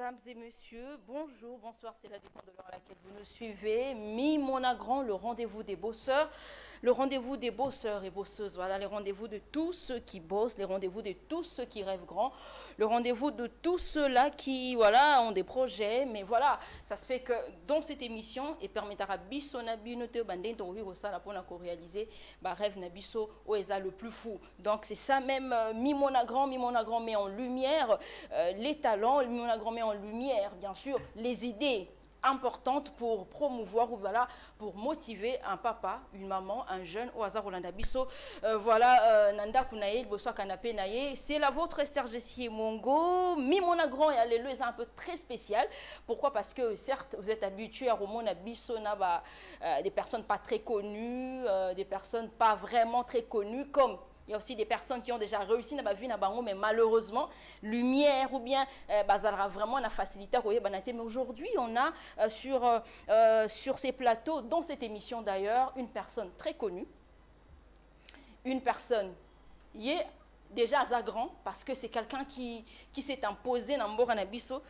Mesdames et messieurs, bonjour, bonsoir, c'est la dépend de l'heure à laquelle vous nous suivez. Mimona Grand, le rendez-vous des bosseurs, le rendez-vous des bosseurs et bosseuses, voilà, les rendez-vous de tous ceux qui bossent, les rendez-vous de tous ceux qui rêvent grand, le rendez-vous de tous ceux-là qui, voilà, ont des projets, mais voilà, ça se fait que dans cette émission, et permettra biso na binote banden to wi ça pour réaliser ba rêve na biso oeza le plus fou. Donc c'est ça même Mimona Grand met en lumière les talents, Mimona Grand met en lumière, bien sûr, les idées importantes pour promouvoir ou voilà pour motiver un papa, une maman, un jeune au hasard Rolanda Bisso. Voilà Nanda Kunaye, Bosso Canapé Naye, c'est la vôtre Esther Jessie Mongo. Mimona Grand et Alléluia est un peu très spécial. Pourquoi? Parce que certes vous êtes habitué à Romona Bisso Naba, des personnes pas très connues, des personnes pas vraiment très connues comme il y a aussi des personnes qui ont déjà réussi dans ma vie, mais malheureusement, lumière ou bien bazalra vraiment la facilité à voyer banaté. Mais aujourd'hui, on a sur ces plateaux, dans cette émission d'ailleurs, une personne très connue, une personne qui est déjà à grand parce que c'est quelqu'un qui s'est imposé dans Mbora-Nabiso.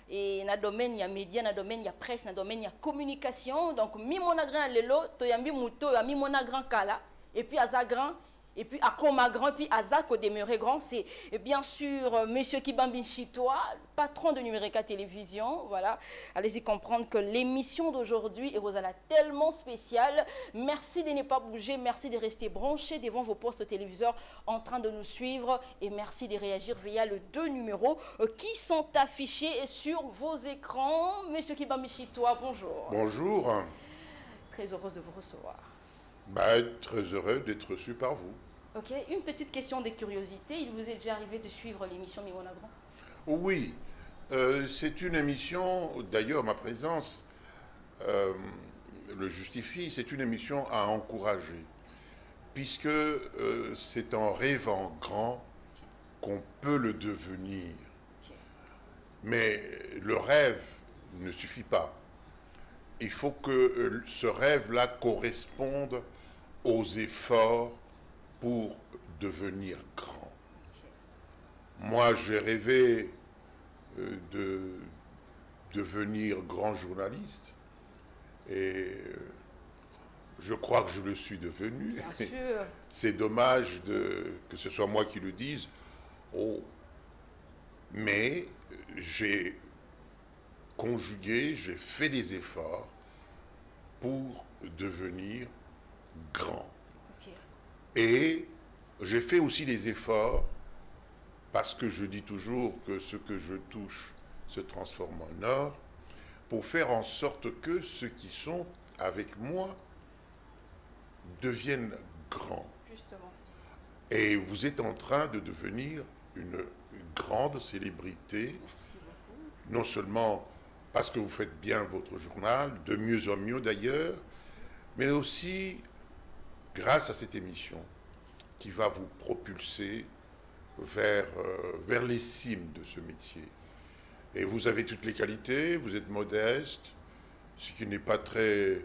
Et dans le domaine, il y a médias, dans le domaine, il y a presse, dans le domaine, il y a communication. Donc, Mimona Grand Lelo, Toyambi Mouto, Mimona Grand Kala, et puis à Zagran. Et puis à Koma Grand, et puis à Zak au demeuré grand, c'est bien sûr Monsieur Kibambi Chitoa, patron de Numérica Télévision. Voilà, allez-y comprendre que l'émission d'aujourd'hui est Rosala tellement spéciale. Merci de ne pas bouger, merci de rester branchés devant vos postes téléviseurs en train de nous suivre et merci de réagir via les deux numéros qui sont affichés sur vos écrans. Monsieur Kibambi Chitoa, bonjour. Bonjour. Très heureuse de vous recevoir. Très heureux d'être reçu par vous. Ok, une petite question de curiosité. Il vous est déjà arrivé de suivre l'émission Mimona Grand? Oui, c'est une émission, d'ailleurs ma présence le justifie, c'est une émission à encourager, puisque c'est en rêvant grand qu'on peut le devenir. Mais le rêve ne suffit pas. Il faut que ce rêve-là corresponde aux efforts pour devenir grand. Moi, j'ai rêvé de devenir grand journaliste et je crois que je le suis devenu. Bien sûr. C'est dommage que ce soit moi qui le dise. Oh. Mais j'ai conjugué, j'ai fait des efforts pour devenir grand. Okay. Et j'ai fait aussi des efforts parce que je dis toujours que ce que je touche se transforme en or pour faire en sorte que ceux qui sont avec moi deviennent grands. Justement. Et vous êtes en train de devenir une grande célébrité. Merci beaucoup. Non seulement parce que vous faites bien votre journal, de mieux en mieux d'ailleurs, mais aussi grâce à cette émission qui va vous propulser vers les cimes de ce métier. Et vous avez toutes les qualités, vous êtes modeste, ce qui n'est pas très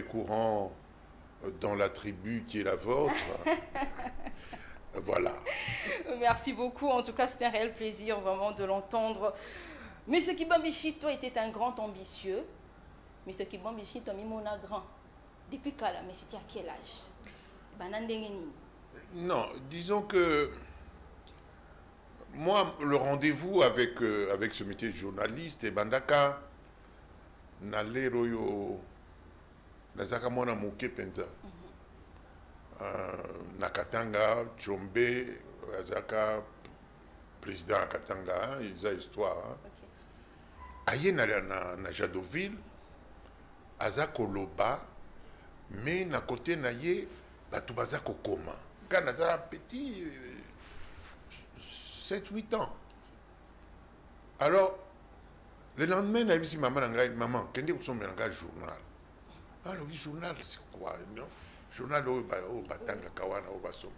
courant dans la tribu qui est la vôtre. Voilà. Merci beaucoup, en tout cas c'était un réel plaisir vraiment de l'entendre. Monsieur Kibambi Chitoa était un grand ambitieux. Monsieur Kibambi Chitoa Mimona Grand. Depuis quand là? Mais c'était à quel âge? Non, disons que moi, le rendez-vous avec ce métier de journaliste, et Bandaka, Naleroyo, Nazaka Mona Moke Penza, Nakatanga, Tchombe, Azaka, président Katanga, ils ont histoire. Okay. Aïe na Jadoville, Azako Loba, mais na côté naye, Batubazako Koma. Quand Nazara petit, 7-8 ans. Alors, le lendemain, elle dit maman, quand vous sommes dans un journal. Alors, le journal, c'est quoi? Non? Journal au Batanga Kawana au Basoma.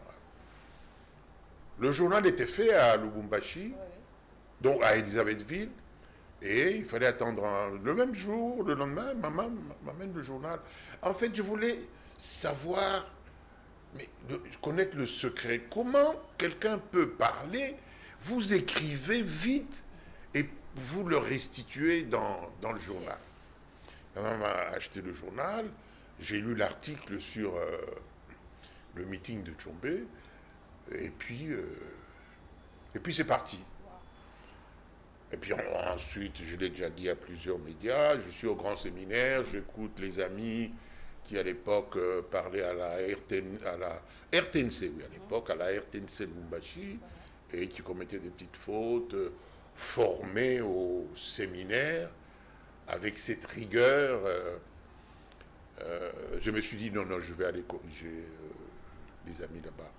Le journal était fait à Lubumbashi, oui. Donc à Elisabethville, et il fallait attendre le même jour, le lendemain, maman m'amène le journal. En fait, je voulais savoir, mais connaître le secret. Comment quelqu'un peut parler, vous écrivez vite, et vous le restituez dans le journal. Ma maman m'a acheté le journal, j'ai lu l'article sur le meeting de Tchombe, et puis c'est parti. Et puis ensuite, je l'ai déjà dit à plusieurs médias, je suis au grand séminaire, j'écoute les amis qui à l'époque parlaient à la RTNC, oui, à l'époque, à la RTNC Lubumbashi, et qui commettaient des petites fautes, formés au séminaire, avec cette rigueur. Je me suis dit, non, je vais aller corriger les amis là-bas.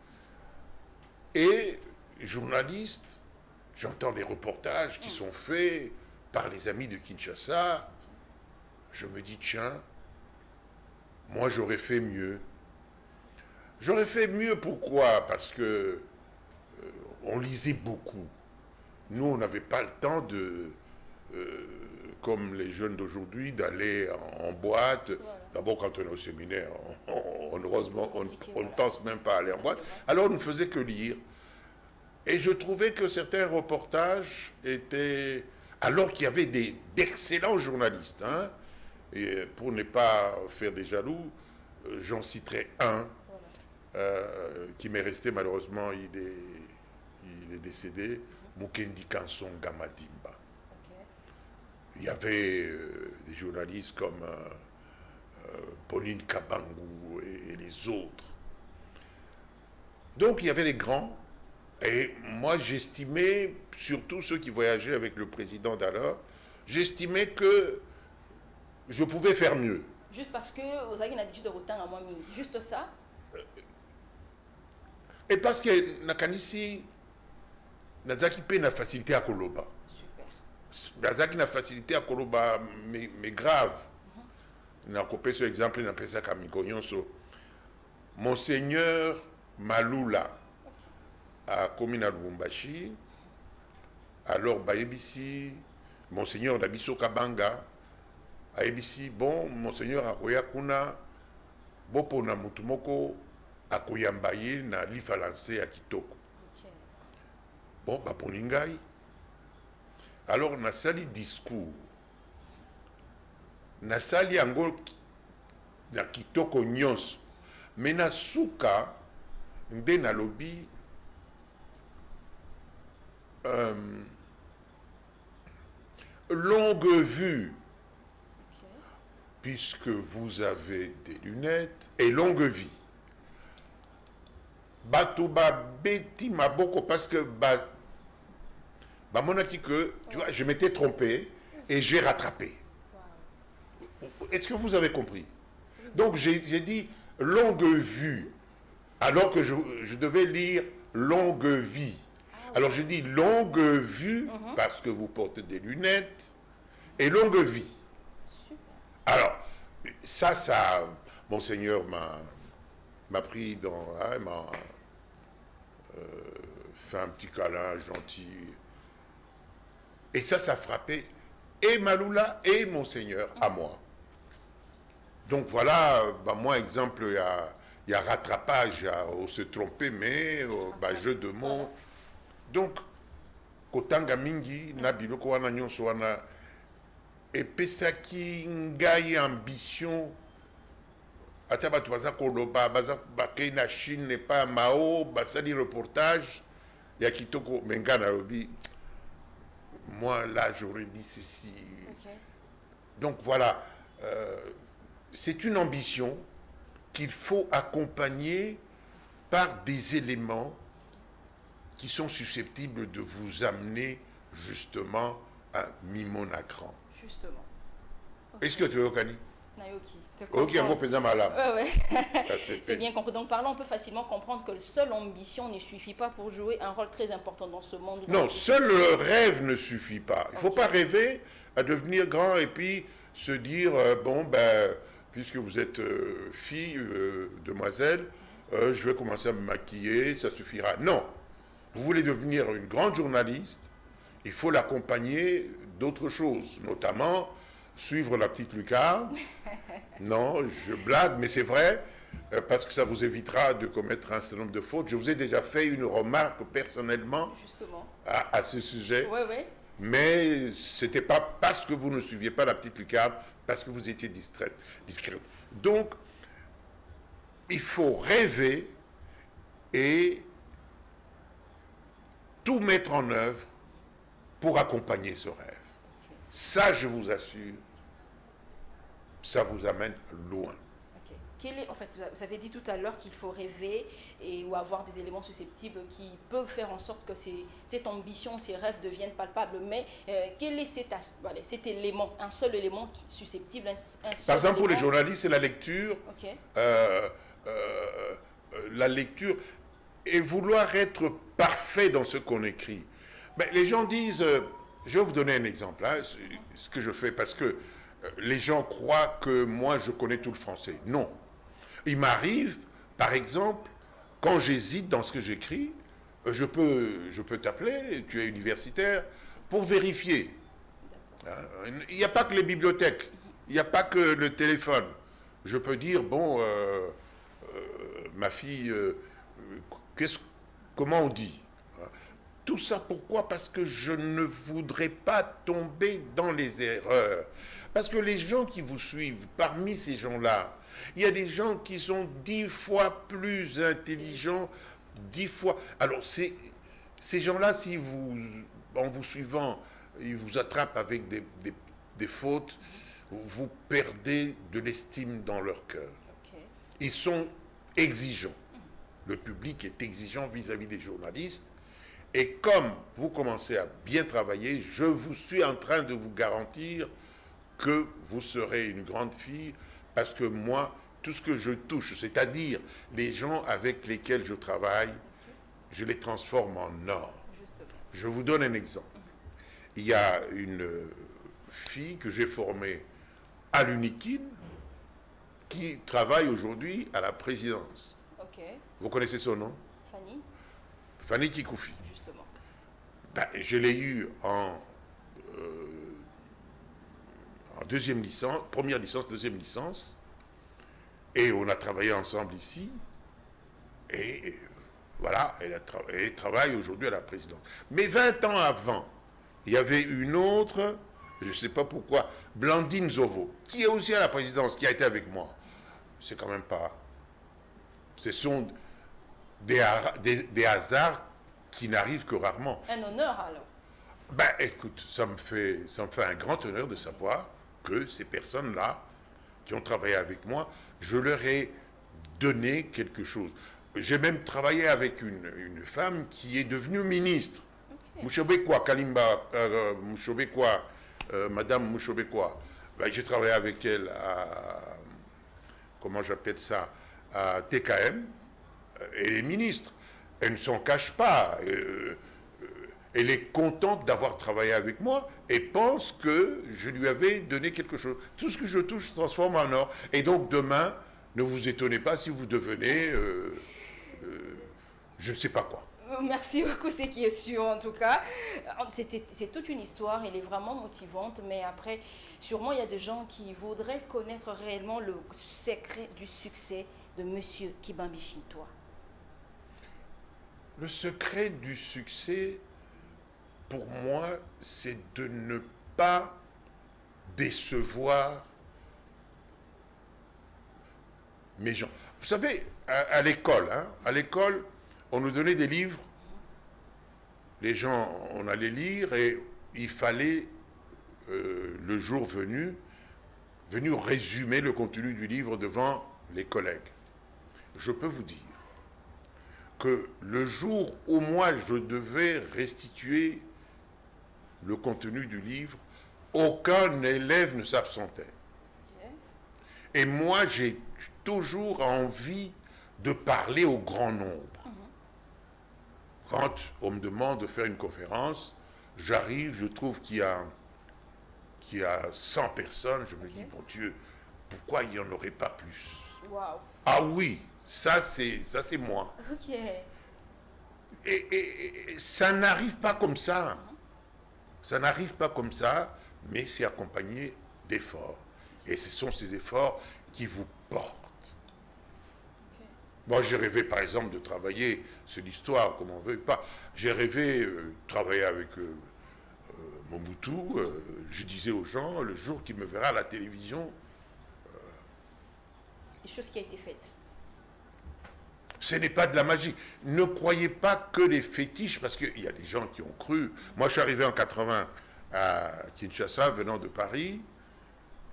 Et journaliste, j'entends des reportages qui sont faits par les amis de Kinshasa. Je me dis, tiens, moi j'aurais fait mieux. J'aurais fait mieux, pourquoi? Parce que on lisait beaucoup. Nous, on n'avait pas le temps de, comme les jeunes d'aujourd'hui, d'aller en boîte. Voilà. D'abord, quand on est au séminaire, heureusement, on ne pense même pas à aller en boîte. Alors, on ne faisait que lire. Et je trouvais que certains reportages étaient... Alors qu'il y avait d'excellents journalistes. Hein, et pour ne pas faire des jaloux, j'en citerai un qui m'est resté, malheureusement, il est décédé, Mukendi Kanson Gamadimba. Il y avait des journalistes comme Pauline Kabangou et les autres. Donc il y avait les grands, et moi j'estimais, surtout ceux qui voyageaient avec le président d'alors, j'estimais que je pouvais faire mieux. Juste parce que vous avez une habitude de retard à moi, juste ça? Et parce que Nakanisi, Nazaki paie une facilité à Koloba. Nazaki na facilité à Koloba, mais grave. On a coupé ce exemple, on appelle ça Kamikonyonso. Monseigneur Malula, à Komina Lubumbashi, alors Bayebisi, Monseigneur Dabiso Kabanga, à Ebisi, bon, Monseigneur Akoyakuna, Bopona Mutumoko, Akoyambaye, na lifa lancé à Kitoko. Bon, bah, Poningai. Alors, on a sali discours. On a sali ango na Kitoko nyons. Mais na souka, nde na lobby, longue vue, puisque vous avez des lunettes, et longue vie. Batouba beti maboko, parce que que, tu vois, je m'étais trompé et j'ai rattrapé. Est-ce que vous avez compris? Donc j'ai dit longue vue, alors que je devais lire longue vie. Alors j'ai dit longue vue, parce que vous portez des lunettes, et longue vie. Alors, ça, Monseigneur m'a pris dans... Hein, m'a fait un petit câlin gentil. Et ça frappait et Malula et Monseigneur à moi. Donc voilà, moi, exemple, il y a rattrapage, on se trompait, mais jeu de mots. Donc, Kotanga Mingi, Nabiloko wana nyonso wana, et pesaki ngai ambition, ata batu baza koloba, baza bakei na Chine, n'est pas Mao, basali reportage, ya Kitoko, menga na lobi, moi là j'aurais dit ceci. Donc voilà, c'est une ambition qu'il faut accompagner par des éléments qui sont susceptibles de vous amener justement à Mimonagran. Justement. Okay. Est-ce que tu es Okani? Nayoki. Ok, un mot faisant malade. Ouais. C'est bien compris. Donc, parlant, on peut facilement comprendre que seule ambition ne suffit pas pour jouer un rôle très important dans ce monde. Non, seul le rêve ne suffit pas. Il ne faut pas rêver à devenir grand et puis se dire, puisque vous êtes fille, demoiselle, je vais commencer à me maquiller, ça suffira. Non. Vous voulez devenir une grande journaliste, il faut l'accompagner d'autres choses, notamment suivre la petite lucarne. Non, je blague, mais c'est vrai, parce que ça vous évitera de commettre un certain nombre de fautes. Je vous ai déjà fait une remarque personnellement à ce sujet. Oui. Mais ce n'était pas parce que vous ne suiviez pas la petite lucarne, parce que vous étiez discrète. Donc, il faut rêver et tout mettre en œuvre pour accompagner ce rêve. Ça, je vous assure, ça vous amène loin. Ok. En fait, vous avez dit tout à l'heure qu'il faut rêver ou avoir des éléments susceptibles qui peuvent faire en sorte que cette ambition, ces rêves deviennent palpables. Mais quel est cet élément, un seul élément susceptible, Par exemple, pour les journalistes, c'est la lecture. Ok. La lecture et vouloir être parfait dans ce qu'on écrit. Mais les gens disent, je vais vous donner un exemple, hein, ce que je fais, parce que les gens croient que moi je connais tout le français. Non. Il m'arrive, par exemple, quand j'hésite dans ce que j'écris, je peux t'appeler, tu es universitaire, pour vérifier. Il n'y a pas que les bibliothèques, il n'y a pas que le téléphone. Je peux dire, bon, ma fille, comment on dit? Tout ça pourquoi? Parce que je ne voudrais pas tomber dans les erreurs. Parce que les gens qui vous suivent, parmi ces gens-là, il y a des gens qui sont 10 fois plus intelligents, 10 fois... Alors, ces gens-là, en vous suivant, ils vous attrapent avec des fautes, vous perdez de l'estime dans leur cœur. Okay. Ils sont exigeants. Le public est exigeant vis-à-vis des journalistes. Et comme vous commencez à bien travailler, je vous suis en train de vous garantir que vous serez une grande fille, parce que moi, tout ce que je touche, c'est-à-dire les gens avec lesquels je travaille, je les transforme en or. Je vous donne un exemple. Il y a une fille que j'ai formée à l'UNIKIN qui travaille aujourd'hui à la présidence. Okay. Vous connaissez son nom? Fanny. Fanny Kikoufi. Justement. Ben, je l'ai eu en deuxième licence, première licence, deuxième licence, et on a travaillé ensemble ici, et voilà, elle travaille aujourd'hui à la présidence. Mais 20 ans avant, il y avait une autre, je ne sais pas pourquoi, Blandine Zovo, qui est aussi à la présidence, qui a été avec moi. C'est quand même pas... Ce sont des hasards qui n'arrivent que rarement. Un honneur alors. Ben écoute, ça me fait un grand honneur de savoir que ces personnes-là, qui ont travaillé avec moi, je leur ai donné quelque chose. J'ai même travaillé avec une femme qui est devenue ministre. Okay. Mouchobekwa, Kalimba, Mouchobekwa, Madame Mouchobekwa. Ben, j'ai travaillé avec elle à, comment j'appelle ça, à TKM. Elle est ministre. Elle ne s'en cache pas. Elle est contente d'avoir travaillé avec moi et pense que je lui avais donné quelque chose. Tout ce que je touche se transforme en or. Et donc demain, ne vous étonnez pas si vous devenez, je ne sais pas quoi. Merci beaucoup, c'est qui est sûr en tout cas. C'est toute une histoire, elle est vraiment motivante, mais après, sûrement il y a des gens qui voudraient connaître réellement le secret du succès de Monsieur Kibambi Chintois. Le secret du succès, pour moi, c'est de ne pas décevoir mes gens. Vous savez, à l'école, on nous donnait des livres, les gens, on allait lire et il fallait, le jour venu résumer le contenu du livre devant les collègues. Je peux vous dire que le jour où moi je devais restituer le contenu du livre, aucun élève ne s'absentait. Okay. Et moi, j'ai toujours envie de parler au grand nombre. Quand on me demande de faire une conférence, j'arrive, je trouve qu'il y a 100 personnes, je me dis, bon Dieu, pourquoi il n'y en aurait pas plus? Wow. Ah oui, ça c'est moi. Ok. Et ça n'arrive pas comme ça. Ça n'arrive pas comme ça, mais c'est accompagné d'efforts. Et ce sont ces efforts qui vous portent. Moi, j'ai rêvé, par exemple, de travailler, c'est l'histoire, comme on veut pas. J'ai rêvé de travailler avec Mobutu, je disais aux gens, le jour qu'il me verra à la télévision... Les choses qui ont été faites. Ce n'est pas de la magie. Ne croyez pas que les fétiches, parce qu'il y a des gens qui ont cru. Moi, je suis arrivé en 80 à Kinshasa, venant de Paris,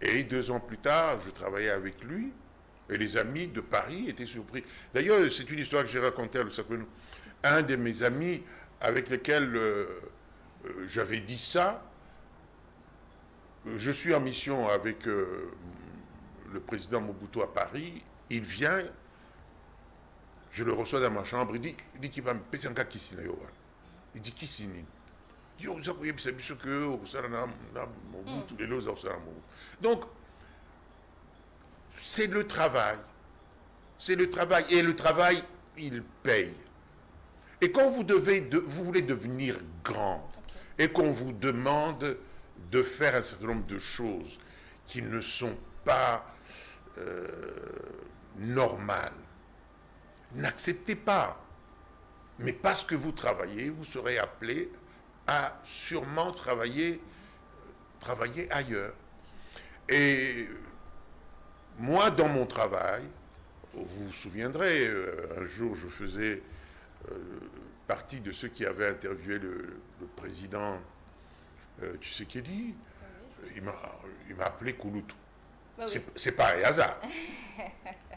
et 2 ans plus tard, je travaillais avec lui, et les amis de Paris étaient surpris. D'ailleurs, c'est une histoire que j'ai racontée à l'Osakounou. Un de mes amis avec lesquels j'avais dit ça, je suis en mission avec le président Mobutu à Paris, il vient, je le reçois dans ma chambre, il dit qu'il va me passer un cas qui s'y il dit qui s'y donc, c'est le travail. C'est le travail. Et le travail, il paye. Et quand vous voulez devenir grande, et qu'on vous demande de faire un certain nombre de choses qui ne sont pas normales, n'acceptez pas. Mais parce que vous travaillez, vous serez appelé à sûrement travailler ailleurs. Et moi, dans mon travail, vous vous souviendrez, un jour, je faisais partie de ceux qui avaient interviewé le président Tshisekedi. Il m'a appelé Kouloutou. Bah oui. C'est pas un hasard.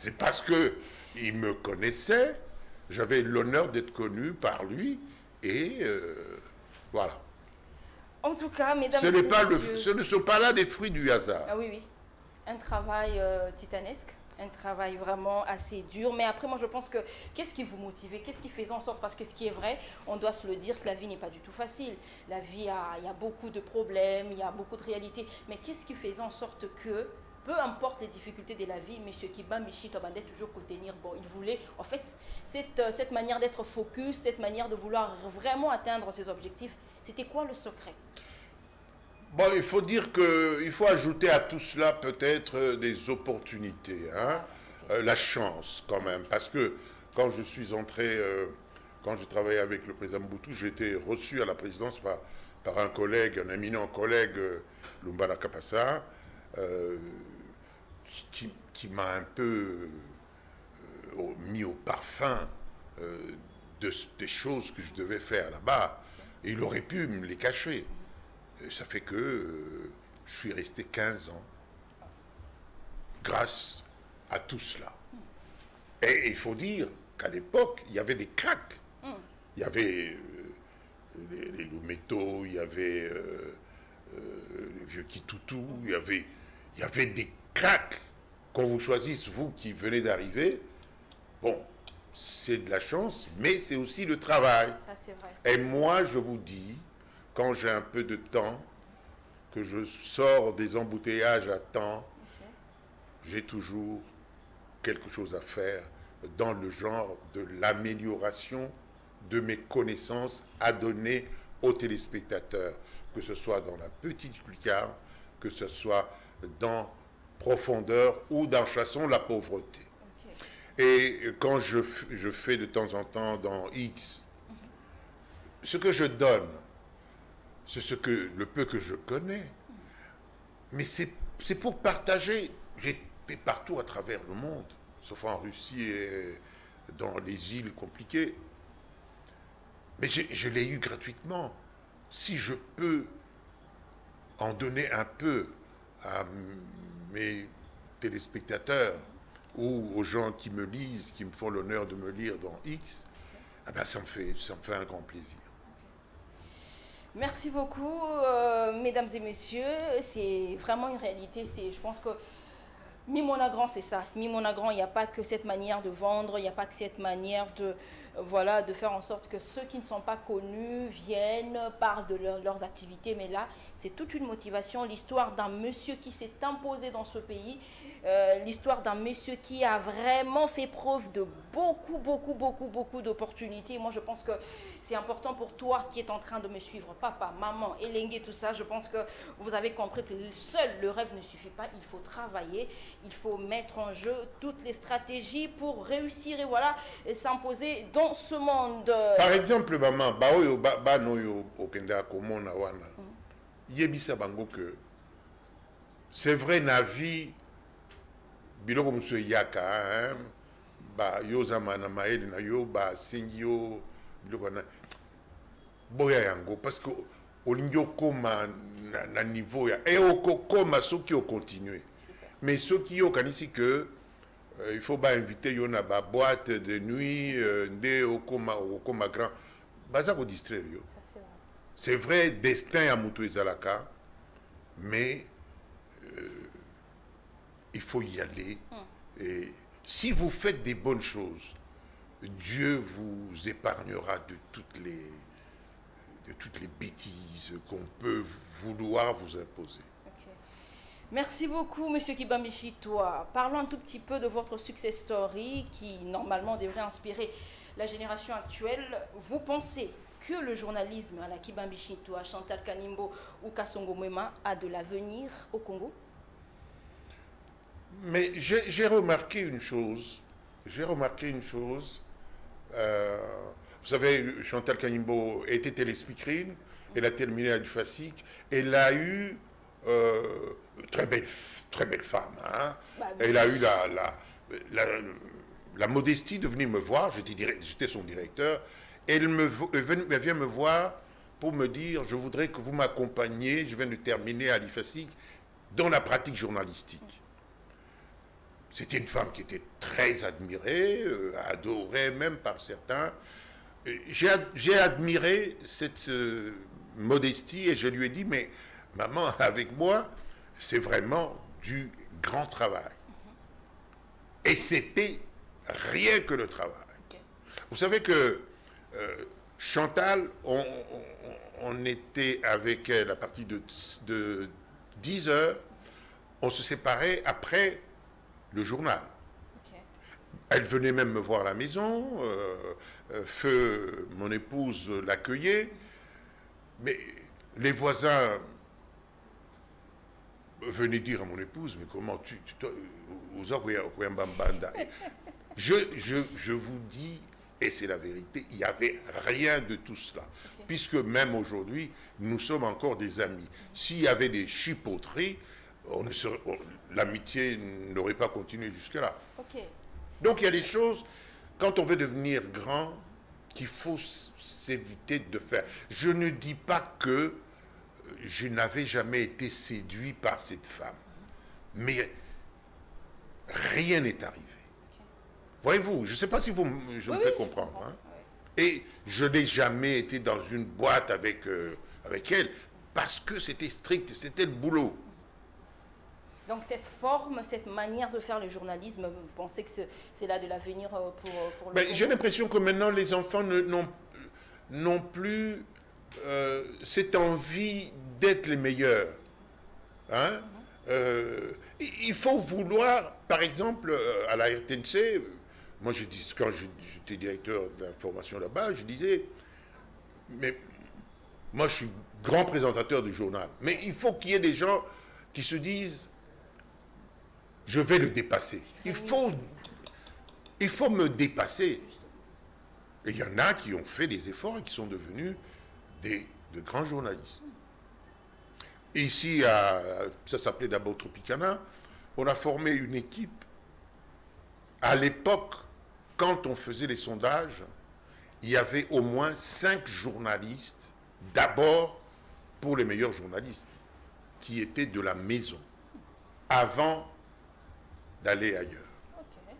C'est parce qu'il me connaissait. J'avais l'honneur d'être connu par lui et voilà. En tout cas, mesdames et messieurs... Ce ne sont pas là des fruits du hasard. Ah oui, oui. Un travail titanesque, un travail vraiment assez dur. Mais après, moi, je pense que qu'est-ce qui vous motivait? Qu'est-ce qui faisait en sorte? Parce que ce qui est vrai, on doit se le dire, que la vie n'est pas du tout facile. La vie, il y a beaucoup de problèmes, il y a beaucoup de réalités. Mais qu'est-ce qui faisait en sorte que... Peu importe les difficultés de la vie, M. Kiba Michito bandait toujours contenir. Bon, il voulait, en fait, cette manière d'être focus, cette manière de vouloir vraiment atteindre ses objectifs, c'était quoi le secret? Bon, il faut dire qu'il faut ajouter à tout cela peut-être des opportunités, hein? La chance quand même, parce que quand je suis entré, quand je travaillais avec le président Mobutu, j'ai été reçu à la présidence par un collègue, un éminent collègue, Lumbala Kapassa, qui m'a un peu mis au parfum des choses que je devais faire là-bas. Et il aurait pu me les cacher. Et ça fait que je suis resté 15 ans grâce à tout cela. Et il faut dire qu'à l'époque, il y avait des cracks. Il y avait les Louméto, il y avait les vieux Kitoutou, il y avait des cracks. Qu'on vous choisisse, vous qui venez d'arriver, bon, c'est de la chance, mais c'est aussi le travail. Ça, c'est vrai. Et moi, je vous dis, quand j'ai un peu de temps, que je sors des embouteillages à temps, j'ai toujours quelque chose à faire dans le genre de l'amélioration de mes connaissances à donner aux téléspectateurs, que ce soit dans la petite lucarne, que ce soit dans profondeur ou dans Chasson la pauvreté. Et quand je fais de temps en temps dans X, ce que je donne, c'est le peu que je connais, mais c'est pour partager. J'ai été partout à travers le monde, sauf en Russie et dans les îles compliquées. Mais je l'ai eu gratuitement. Si je peux en donner un peu à mes téléspectateurs ou aux gens qui me lisent, qui me font l'honneur de me lire dans X, eh ben ça me fait un grand plaisir. Merci beaucoup, mesdames et messieurs. C'est vraiment une réalité. Je pense que Mimonagran, c'est ça. Mimonagran, il n'y a pas que cette manière de vendre, il n'y a pas que cette manière de faire en sorte que ceux qui ne sont pas connus viennent, parlent de leurs activités. Mais là, c'est toute une motivation. L'histoire d'un monsieur qui s'est imposé dans ce pays, l'histoire d'un monsieur qui a vraiment fait preuve de beaucoup d'opportunités. Moi, je pense que c'est important pour toi qui es en train de me suivre, papa, maman, Elengue, tout ça. Je pense que vous avez compris que seul le rêve ne suffit pas. Il faut travailler, il faut mettre en jeu toutes les stratégies pour réussir et voilà, s'imposer dans ce monde. Par exemple, maman, baoyo banoyo okenda komona wana. yebisa bango que c'est vrai na vie biloko monsieur yaka hein ba yozama na maeli na yo ba sengi yo biloko na boya yango parce que olingi okoma na niveau ya et okokoma soki o continuer mais soki yo kanisi que il faut pas inviter yo na ba boîte de nuit nde okoma grand baza ko distraire yo. C'est vrai, destin à Moutou Ezalaka, mais il faut y aller. Et si vous faites des bonnes choses, Dieu vous épargnera de toutes les bêtises qu'on peut vouloir vous imposer. Okay. Merci beaucoup, M. Kibambi Chitoa. Parlons un tout petit peu de votre success story qui, normalement, devrait inspirer la génération actuelle. Vous pensez que le journalisme à la Kibambi Chitoa, Chantal Kanimbo ou Kasongo Mwema a de l'avenir au Congo? Mais j'ai remarqué une chose. Vous savez, Chantal Kanimbo était téléspeakerine, elle a terminé à l'UFASIC, elle a eu très belle femme. Hein? Bah, elle a eu la modestie de venir me voir, j'étais son directeur. Elle vient me voir pour me dire, je voudrais que vous m'accompagniez, je viens de terminer à l'IFASIC, dans la pratique journalistique. C'était une femme qui était très admirée, adorée même par certains. J'ai admiré cette modestie et je lui ai dit, mais maman, avec moi, c'est vraiment du grand travail. Et c'était rien que le travail. Vous savez que Chantal, on était avec elle à partir de 10 heures. On se séparait après le journal. Elle venait même me voir à la maison. Feu, mon épouse, l'accueillait. Mais les voisins venaient dire à mon épouse, mais comment je vous dis, et c'est la vérité, il n'y avait rien de tout cela. Okay. Puisque même aujourd'hui, nous sommes encore des amis. S'il y avait des chipoteries, l'amitié n'aurait pas continué jusque-là. Okay. Donc il y a des choses, quand on veut devenir grand, qu'il faut s'éviter de faire. Je ne dis pas que je n'avais jamais été séduit par cette femme. Mais rien n'est arrivé. Voyez-vous, je ne sais pas si je me fais comprendre. Hein? Et je n'ai jamais été dans une boîte avec elle parce que c'était strict, c'était le boulot. Donc cette forme, cette manière de faire le journalisme, vous pensez que c'est là de l'avenir pour le J'ai l'impression que maintenant les enfants n'ont plus cette envie d'être les meilleurs. Hein? Il faut vouloir, par exemple, à la RTNC, moi je dis, quand j'étais directeur d'information là-bas, je disais, mais moi je suis grand présentateur du journal, mais il faut qu'il y ait des gens qui se disent, je vais le dépasser. Il faut me dépasser. Et il y en a qui ont fait des efforts et qui sont devenus de grands journalistes. Et ici, ça s'appelait d'abord Tropicana, on a formé une équipe. À l'époque, quand on faisait les sondages, il y avait au moins 5 journalistes, d'abord pour les meilleurs journalistes, qui étaient de la maison, avant d'aller ailleurs. Okay.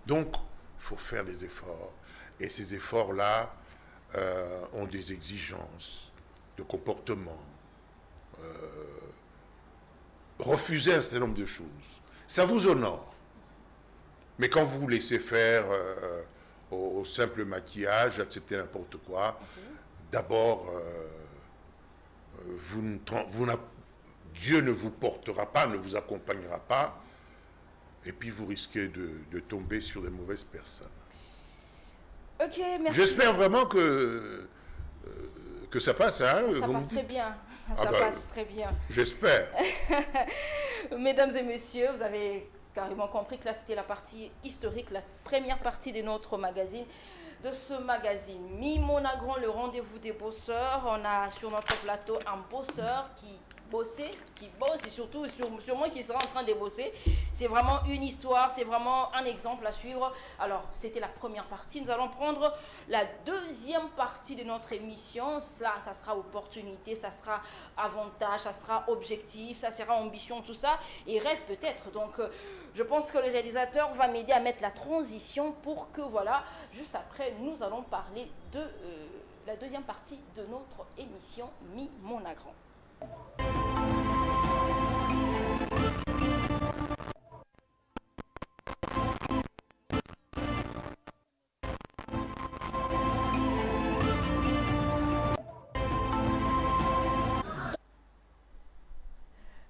Donc, il faut faire des efforts. Et ces efforts-là ont des exigences de comportement. Refuser un certain nombre de choses. Ça vous honore. Mais quand vous vous laissez faire au simple maquillage, accepter n'importe quoi, d'abord, Dieu ne vous portera pas, ne vous accompagnera pas, et puis vous risquez de tomber sur des mauvaises personnes. Ok, merci. J'espère vraiment que ça passe. Hein, ça passe très bien. Ça passe très bien. J'espère. Mesdames et messieurs, vous avez carrément compris que là, c'était la partie historique, la première partie de notre magazine. De ce magazine, Mimonagran, le rendez-vous des bosseurs. On a sur notre plateau un bosseur qui bosse et surtout sûrement qui sera en train de bosser. C'est vraiment une histoire, c'est vraiment un exemple à suivre. Alors, c'était la première partie. Nous allons prendre la deuxième partie de notre émission. Là, ça sera opportunité, ça sera avantage, ça sera objectif, ça sera ambition, tout ça. Et rêve peut-être. Donc, je pense que le réalisateur va m'aider à mettre la transition pour que, voilà, juste après, nous allons parler de la deuxième partie de notre émission Mi-Monagran.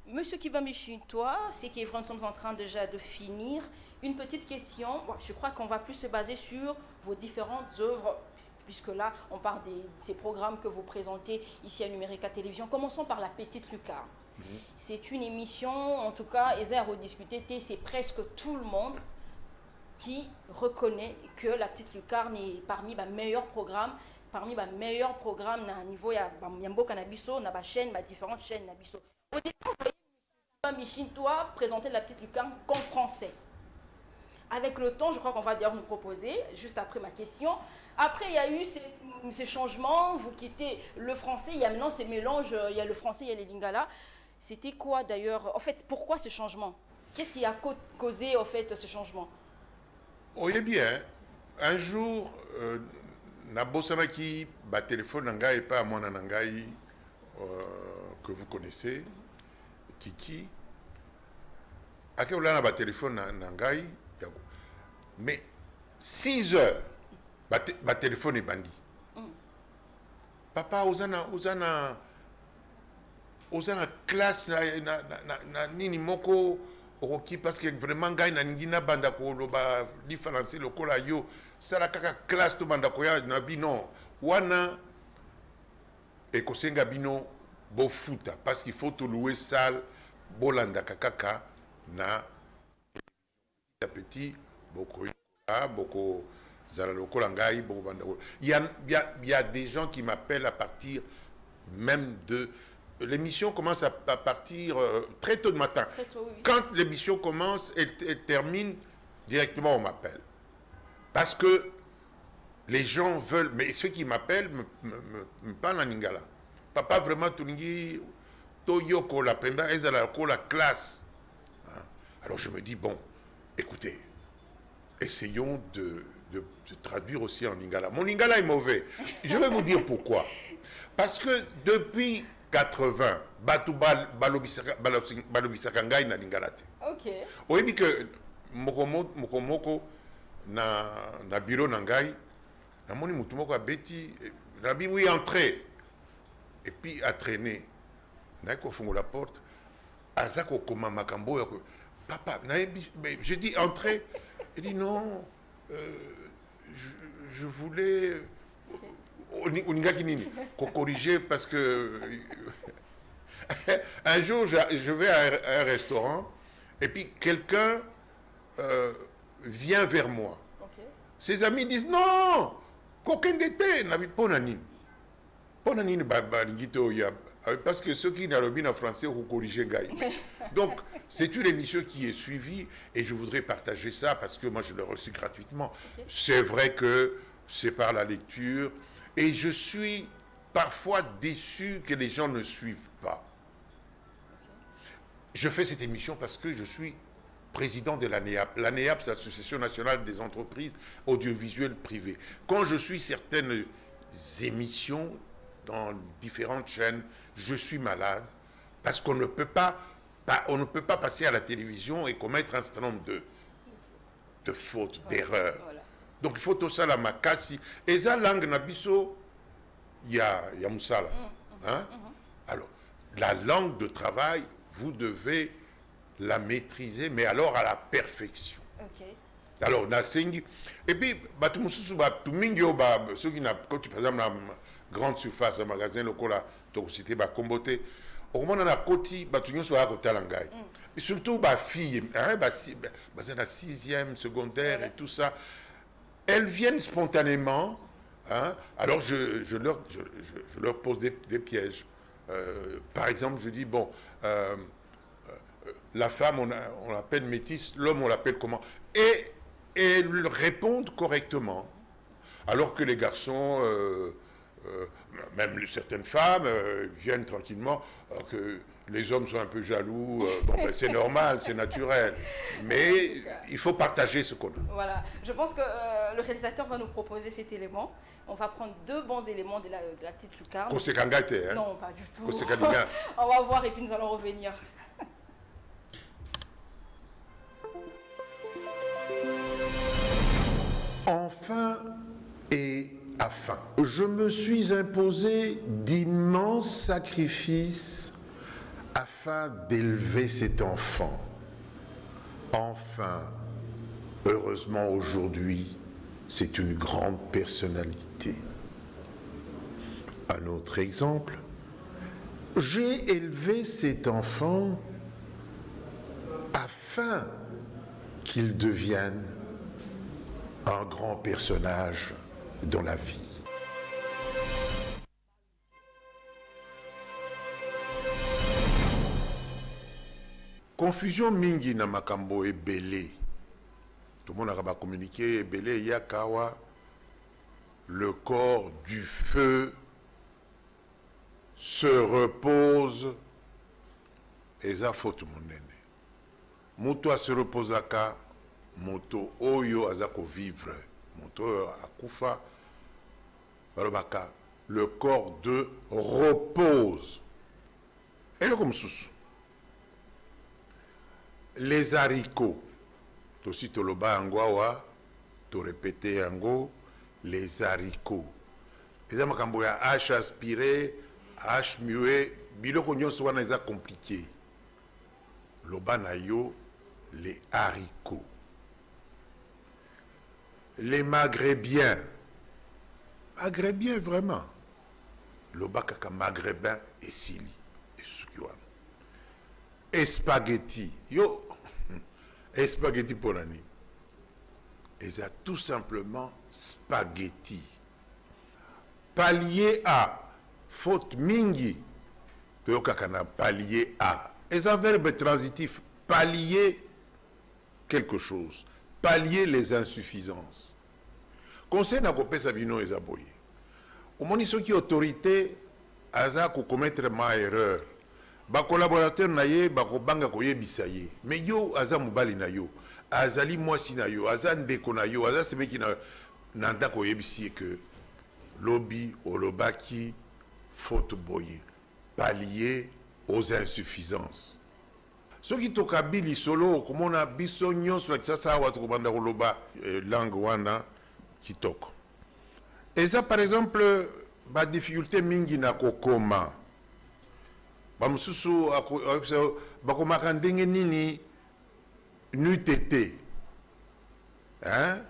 Monsieur Kibamichin, toi, c'est qu'Evron, nous sommes en train déjà de finir. Une petite question. Bon, je crois qu'on va plus se baser sur vos différentes œuvres, puisque là, on parle de ces programmes que vous présentez ici à Numérica Télévision. Commençons par La Petite Lucarne. C'est une émission, en tout cas, et à rediscuter, c'est presque tout le monde qui reconnaît que La Petite Lucarne est parmi les meilleurs programmes. Parmi les meilleurs programmes, à un niveau, il y a beaucoup de chaînes, différentes chaînes. Au départ, vous voyez, Michin, toi, présenter La Petite Lucarne comme français. Avec le temps, je crois qu'on va d'ailleurs nous proposer, juste après ma question. Après, il y a eu ces changements, vous quittez le français, il y a maintenant ces mélanges, il y a le français, il y a les lingala. C'était quoi d'ailleurs? En fait, pourquoi ce changement? Qu'est-ce qui a causé en fait ce changement? Oui, bien. Un jour, Nabosanaki, téléphone Nangai et pas moi Nangai, que vous connaissez, Kiki. À quel moment on téléphone Nangai? Mais 6 heures, le téléphone est bandit. Papa, Osana classe na nini moko okoki parce que vraiment ngai na ningina banda ko loba li français lokola yo sala kaka classe to banda ko ya na bino wana ekosenga bino bo futa parce qu'il faut te louer salle bolanda kaka na petit boko zala lokola ngai boko banda. Il y a des gens qui m'appellent à partir même de l'émission commence à partir très tôt le matin. Très tôt, oui. Quand l'émission commence et termine, directement on m'appelle. Parce que les gens veulent, mais ceux qui m'appellent me parlent en lingala. Papa, vraiment, Tuningi, Toyoko, la première, la classe. Alors je me dis, bon, écoutez, essayons de traduire aussi en lingala. Mon lingala est mauvais. Je vais vous dire pourquoi. Parce que depuis 80, Batu Balobisaka ngai na lingalate. Ok. Oui, dit que Mokomoko na bureau nangai, na moni mutumoko a beti, na bi oui entrer. Et puis à traîner. Na ko fongo la porte. Azako koma makambo ya ko. Papa, je dis entrer. Il dit non, je voulais corriger parce que un jour je vais à un restaurant et puis quelqu'un vient vers moi. Okay. Ses amis disent non, qu'aucun d'été n'a vu Ponanine. Ponanine parce que ceux qui n'ont pas en français ont corrigé Gaï. Donc c'est une émission qui est suivie et je voudrais partager ça parce que moi je l'ai reçu gratuitement. Okay. C'est vrai que c'est par la lecture. Et je suis parfois déçu que les gens ne suivent pas. Je fais cette émission parce que je suis président de l'ANEAP. L'ANEAP, c'est l'Association nationale des entreprises audiovisuelles privées. Quand je suis certaines émissions dans différentes chaînes, je suis malade parce qu'on ne peut pas passer à la télévision et commettre un certain nombre de fautes, d'erreurs. Voilà. Donc il faut tout ça la makasi. Et ça langue nabiso, il y a Moussala. Hein? Alors, la langue de travail, vous devez la maîtriser, mais alors à la perfection. Okay. Alors, et puis, quand tu par exemple, dans grande surface, un magasin local, tu as cité Kombote, au moment où on a côté, tu as côté langai. Et surtout ma fille, hein, c'est la 6e secondaire et tout ça. Elles viennent spontanément. Hein, alors je leur pose des pièges. Par exemple, je dis, bon, la femme, on l'appelle métisse, l'homme, on l'appelle comment? Et elles répondent correctement. Alors que les garçons, même certaines femmes, viennent tranquillement, alors que les hommes sont un peu jaloux. Bon, ben, c'est normal, c'est naturel. Mais il faut partager ce qu'on a. Voilà, je pense que le réalisateur va nous proposer cet élément. On va prendre 2 bons éléments de la petite lucarne. Hein? Non, pas du tout. On va voir et puis nous allons revenir. Enfin et afin. Je me suis imposé d'immenses sacrifices afin d'élever cet enfant. Enfin, heureusement aujourd'hui, c'est une grande personnalité. Un autre exemple, j'ai élevé cet enfant afin qu'il devienne un grand personnage dans la vie. Confusion mingi na makambo ebele. Tout le monde a communiqué ebele yakawa. Le corps du feu se repose. Et ça faute monene. Moto se reposaka. Moto oyo azako vivre. Moto akufa. Barobaka. Le corps de repose. Et le comme sous. Les haricots. Tosi toloba angwawa. To répéter ango. Les haricots. Les makambo ya H aspiré, H muet. Biloko nyonso wana eza compliqué. Loba na yo. Les haricots. Les magrébiens. Magrébiens vraiment. Loba kaka maghrébin et sili. Et spaghetti. Yo. Et spaghetti pour l'année. Et ça tout simplement spaghetti. Pallier à. Faute mingi. Yo kakana pallier à. Et ça verbe transitif. Pallier quelque chose. Pallier les insuffisances. Conseil n'a pas fait bino et zaboye. Au moins, ceux qui autorité, aza ko commettre ma erreur. Ba collaborateur na ye, ba ko banga ko yebisa ye. Mais yo aza mobali na yo, azali mwasi na yo, aza ndeko na yo, aza semeki na nanda ko yebisi que lobby olobaki faute boye. Pallier aux insuffisances. Ce qui toka bili solo, comme on a biso nyonso la kisasa watu kubanda koloba langue wana kitoko. Et ça par exemple, ba difficulté mingi na kokoma. Ba mususu bakomaka ndenge nini nutete. Hein?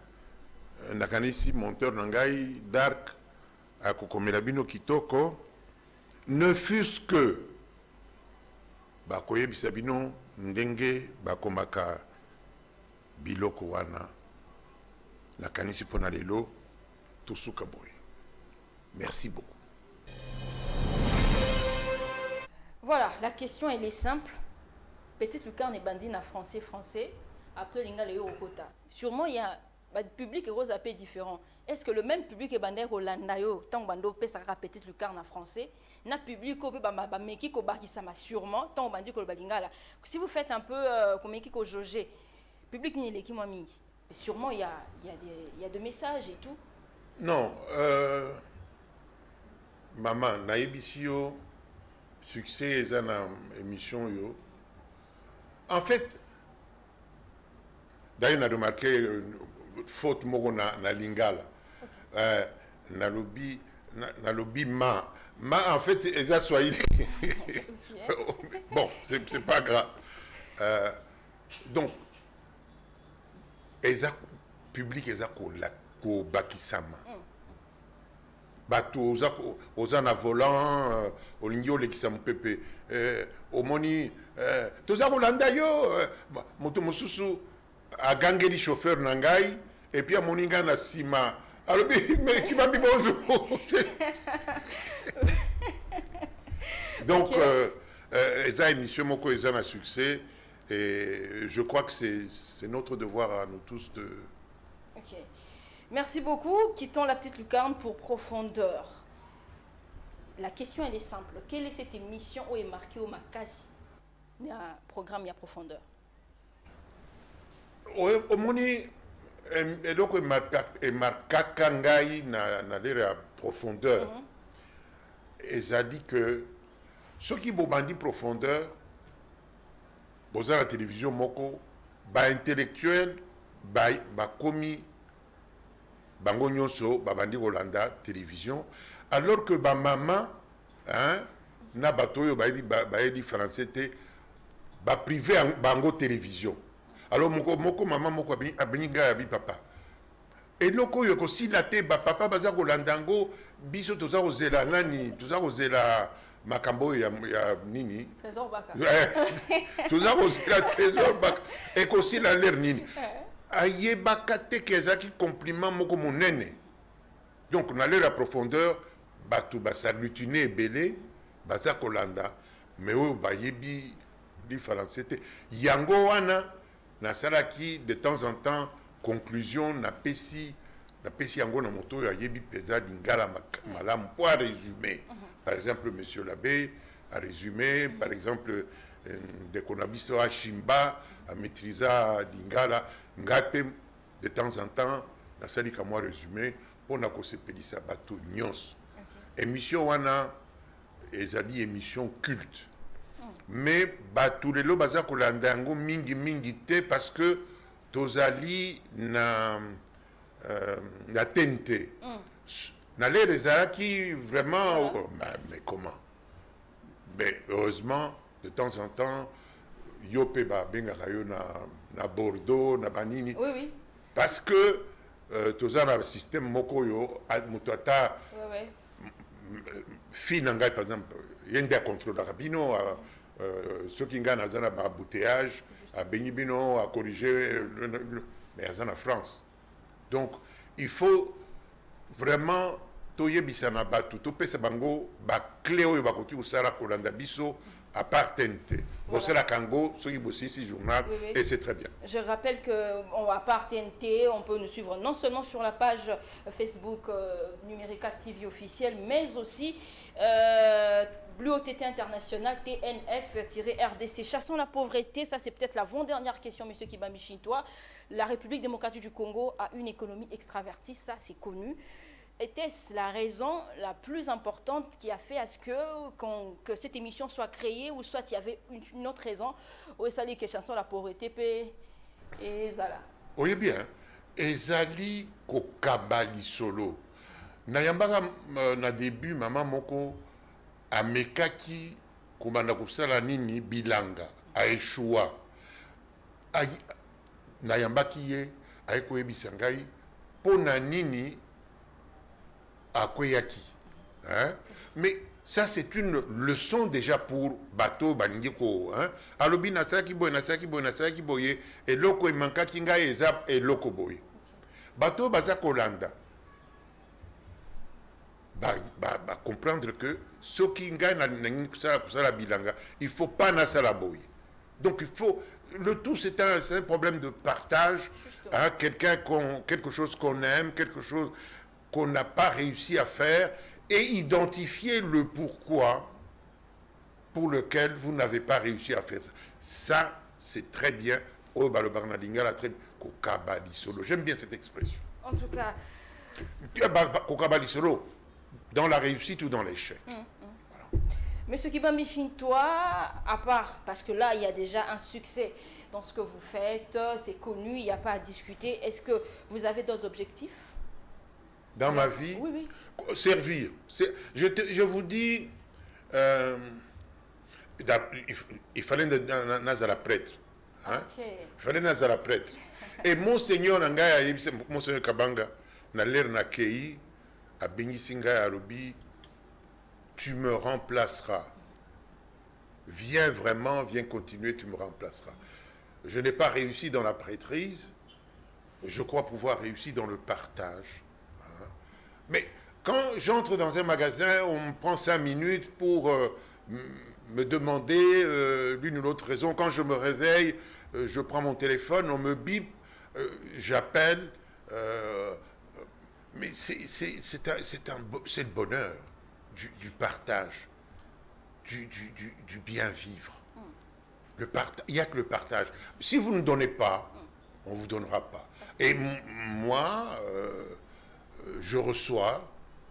Nakanisi monteur nangai dark akokomela bino kitoko. Ne fût-ce que bakoyebisa bino ndenge bakomaka biloko wana la kanisi pona lelo tosuka boye. Merci beaucoup. Voilà, la question elle est simple. Petite lucarne et bandine à français. Après l'inga le okota. Sûrement il y a un public et peu différent. Est-ce que le même public est bandé au landayo tant bando pesaka petite lucarne en français na public ko ba meki ko bakisama sûrement tant bandi ko balingala. Si vous faites un peu ko meki ko jauger public ni leki moi mingi. Sûrement il y a des messages et tout. Non, maman naibisio succès et na émission yo. En fait, d'ailleurs on a remarqué faute moko na lingala. Nalobi ma en fait eza swahili. Bon, c'est pas grave. Donc eza public eza ko bakisama. Bato oza na volant olingi olekisa mopepe omoni toza kolanda yo moto mosusu agangeli chauffeur na ngai et puis amoni ngai na nsima alobi kibambi bonjour. Donc eza émission moko eza na succès et je crois que c'est notre devoir à nous tous de... Ok. Merci beaucoup. Quittons la petite lucarne pour profondeur. La question, elle est simple. Quelle est cette émission où est marquée au Makasi? Il y a un programme, il y a profondeur. Au moni, eloko emarkaka ngai na lere ya profondeur. Et ça dit que ceux qui bobandi profondeur, boza la télévision moko, ba intellectuel, ba komi, bango nyonso, ba bandi Rolanda télévision, alors que ba maman, hein, na batoyo ba yebi français te, ba privé bango télévision. Alors moko maman moko abeninga abi papa. Et loko yo ko silate ba papa baza Rolandango, biso toza ozela nani, toza ozela makambo ya nini trésor baka toza kozela trésor baka ekosila l'air nini ayebaka te kezaki compliment moko monene. Donc na l'air à profondeur bato basalutine ebele baza kolanda mais oyo bayebi li français te yango wana nasalaki de temps en temps conclusion napesi yango na moto oyo ayebi peza lingala malamu po a résumé. Par exemple, Monsieur l'abbé a résumé, par exemple, de Konabiso à Shimba, à Maîtrisa Dingala, Ngape, de temps en temps, la salle qui moi résumé, pour na ko sepeli sa bateau nyons. Émission wana, ezali émission culte. Mais bateau lelo baza kolandango mingi te parce que tozali na TNT. N'allez les qui vraiment voilà. Mais comment? Mais heureusement de temps en temps yope ba benga kayo na Bordeaux na banini oui. Parce que toza na système moko yo mutata fi nanga par exemple yende contrôle la bino ceux qui ngana zana ba embouteillage a bengi bino à corriger mais en France. Donc il faut vraiment toyebisa na batu topesa bango ba clé oyo bakoki kosala kolanda biso à part TNT. Bosala kango soki bosisi journal et c'est très bien. Je rappelle que à part TNT, on peut nous suivre non seulement sur la page Facebook Numérica TV officielle, mais aussi Blue OTT International, TNF-RDC. Chassons la pauvreté, ça c'est peut-être l'avant-dernière question, monsieur Kibambi-Chintois. La République démocratique du Congo a une économie extravertie, ça c'est connu. Était-ce la raison la plus importante qui a fait à ce que cette émission soit créée, ou soit il y avait une autre raison? Ou est-ce que chanson la pauvreté et Zala? Oui bien, ezali kokabali solo. Nayambaka na début maman moko amekaki komanda kosala nini bilanga a échoué. Nayambaki ye ayekoyebisa ngai pona nini akoyaki. Hein? Mais ça c'est une leçon déjà pour bateau baningiko. Hein? Alobi nasaki boye boye et loko emankaki ngai ezap et loko boye. Bateau baza kolanda. Ba comprendre que ce qui ngai na kusala bilanga, il faut pas nasala boye. Donc il faut le tout c'est un problème de partage. Hein? Quelque chose qu'on aime, quelque chose qu'on n'a pas réussi à faire, et identifier le pourquoi pour lequel vous n'avez pas réussi à faire ça. Ça, c'est très bien. Oh, bah, le Barnadinga l'a très Kokabali solo. J'aime bien cette expression. En tout cas. Kokabali solo, dans la réussite ou dans l'échec. Voilà. Monsieur Kibambi-Chintois, à part, parce que là, il y a déjà un succès dans ce que vous faites, c'est connu, il n'y a pas à discuter. Est-ce que vous avez d'autres objectifs? Dans ma vie, oui. Servir. Je vous dis, il fallait Nazara prêtre. Hein? Okay. Il fallait Nazara prêtre. Et Monseigneur Nangaya, Monseigneur Kabanga, na l'air na kei, a Bengi Singa Arobi, tu me remplaceras. viens vraiment, viens continuer, tu me remplaceras. Je n'ai pas réussi dans la prêtrise, je crois pouvoir réussir dans le partage. Hein. Mais quand j'entre dans un magasin, on me prend 5 minutes pour me demander l'une ou l'autre raison. Quand je me réveille, je prends mon téléphone, on me bip, j'appelle. Mais c'est le bonheur du partage, du bien vivre. Il n'y a que le partage. Si vous ne donnez pas, on ne vous donnera pas. Et moi, je reçois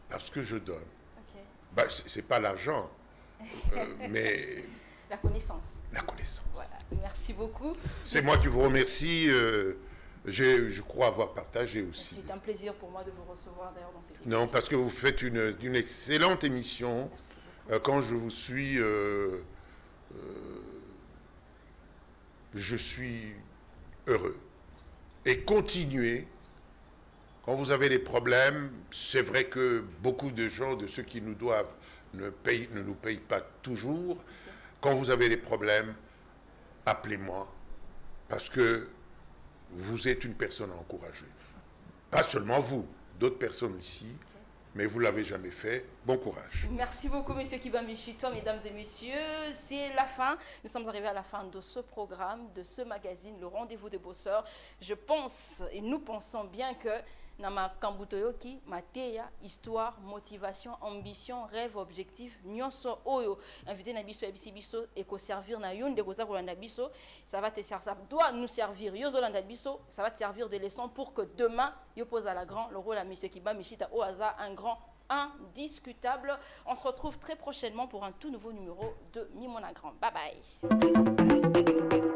parce que je donne. Okay. Bah, c'est pas l'argent, mais... La connaissance. La connaissance. Voilà. Merci beaucoup. C'est moi qui vous remercie. Je crois avoir partagé aussi. C'est un plaisir pour moi de vous recevoir d'ailleurs dans cette émission. Non, parce que vous faites une excellente émission. Quand je vous suis, je suis heureux. Et continuez. Quand vous avez des problèmes, c'est vrai que beaucoup de gens, de ceux qui nous doivent, ne nous payent pas toujours. Quand vous avez des problèmes, appelez-moi. Parce que vous êtes une personne à encourager. Pas seulement vous, d'autres personnes ici, mais vous ne l'avez jamais fait. Bon courage. Merci beaucoup, M. Kibambi-Chitwa, mesdames et messieurs. C'est la fin. Nous sommes arrivés à la fin de ce programme, de ce magazine, le Rendez-vous des Bosseurs. Je pense, et nous pensons bien que Nama Kambutoyoki, Mateya, histoire, motivation, ambition, rêve, objectif, nyonso oyo, invité Nabiso Ebiso et ko servir na yun de goza Nabiso, ça va te servir, ça doit nous servir. Yozo Landabiso, ça va te servir de leçon pour que demain, yo pose à la grand, le rôle à M. Kiba Michita Oaza, un grand indiscutable. On se retrouve très prochainement pour un tout nouveau numéro de Mimona Grand. Bye bye.